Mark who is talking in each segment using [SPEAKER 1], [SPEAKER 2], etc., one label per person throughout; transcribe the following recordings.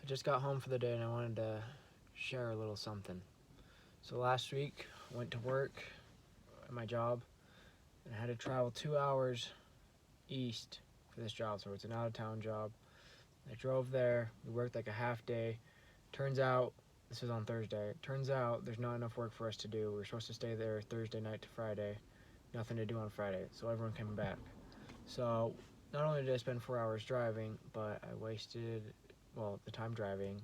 [SPEAKER 1] I just got home for the day and I wanted to share a little something. So last week, I went to work at my job and I had to travel 2 hours east for this job. So it's an out-of-town job. I drove there. We worked like a half day. Turns out, this was on Thursday. Turns out there's not enough work for us to do. We were supposed to stay there Thursday night to Friday. Nothing to do on Friday. So everyone came back. So not only did I spend 4 hours driving, but I wasted, the time driving,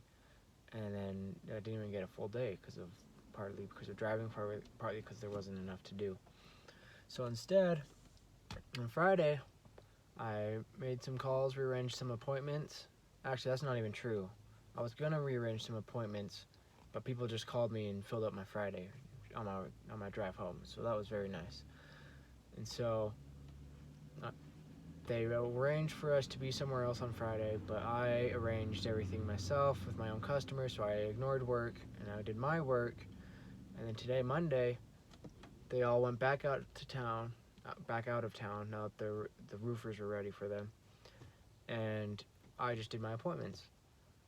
[SPEAKER 1] and then I didn't even get a full day partly because of driving, partly because there wasn't enough to do. So instead, on Friday, I made some calls, rearranged some appointments. Actually, that's not even true. I was gonna rearrange some appointments, but people just called me and filled up my Friday on my drive home. So that was very nice. And so they arranged for us to be somewhere else on Friday, but I arranged everything myself with my own customers, so I ignored work and I did my work. And then today, Monday, they all went back out of town now that the roofers were ready for them. And I just did my appointments.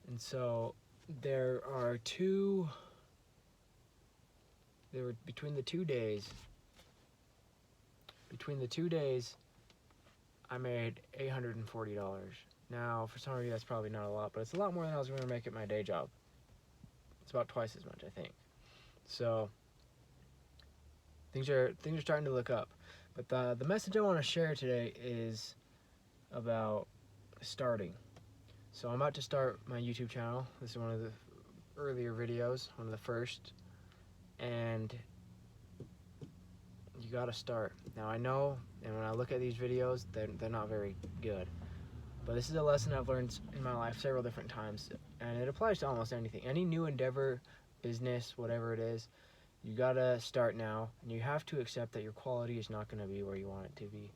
[SPEAKER 1] And so between the 2 days, I made $840. Now, for some of you, that's probably not a lot, but it's a lot more than I was going to make at my day job. It's about twice as much, I think. So things are starting to look up. But the message I want to share today is about starting. So I'm about to start my YouTube channel. This is one of the earlier videos, one of the first, and you gotta start. Now I know, and when I look at these videos, they're not very good. But this is a lesson I've learned in my life several different times, and it applies to almost anything. Any new endeavor, business, whatever it is, you gotta start now, and you have to accept that your quality is not gonna be where you want it to be.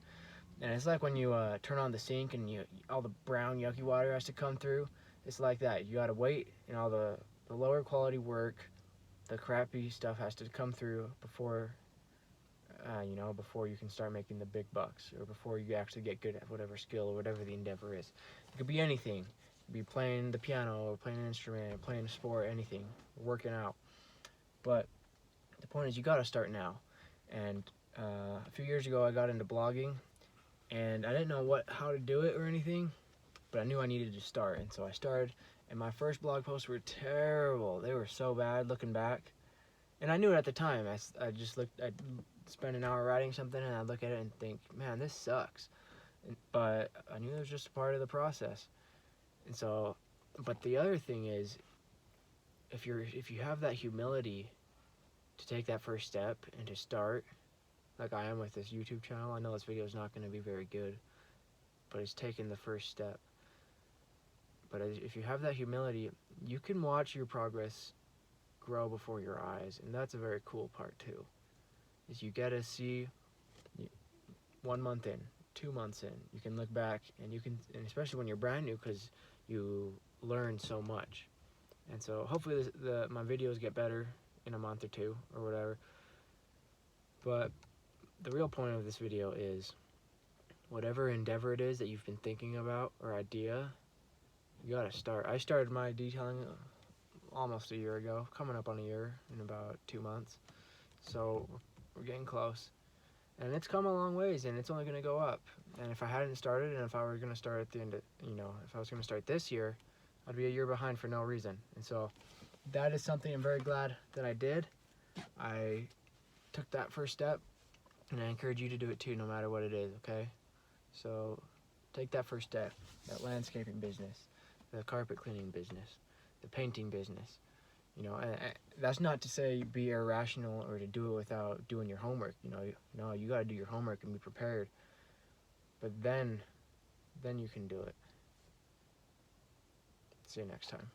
[SPEAKER 1] And it's like when you turn on the sink and all the brown yucky water has to come through. It's like that. You gotta wait, and all the lower quality work, the crappy stuff has to come through before you can start making the big bucks, or before you actually get good at whatever skill or whatever the endeavor is. It could be anything. It could be playing the piano, or playing an instrument, playing a sport, anything, working out. But the point is, you gotta start now. And a few years ago, I got into blogging, and I didn't know how to do it or anything, but I knew I needed to start, and so I started. And my first blog posts were terrible. They were so bad looking back, and I knew it at the time. I'd spend an hour writing something, and I'd look at it and think, man, this sucks. But I knew it was just part of the process. And so, but the other thing is, if you have that humility to take that first step and to start, like I am with this YouTube channel. I know this video is not going to be very good, but it's taking the first step. But if you have that humility, you can watch your progress grow before your eyes, and that's a very cool part too. Is you get to see 1 month in, 2 months in, you can look back, and especially when you're brand new, because you learn so much. And so hopefully my videos get better in a month or two or whatever. But the real point of this video is, whatever endeavor it is that you've been thinking about or idea, you gotta start. I started my detailing almost a year ago, coming up on a year in about 2 months. So we're getting close. And it's come a long ways, and it's only gonna go up. And if I hadn't started, and if I were gonna start at the end of, if I was gonna start this year, I'd be a year behind for no reason. And so that is something I'm very glad that I did. I took that first step, and I encourage you to do it too, no matter what it is, okay? So take that first step, that landscaping business, the carpet cleaning business, the painting business. And that's not to say be irrational or to do it without doing your homework. No, you gotta do your homework and be prepared. But then you can do it. See you next time.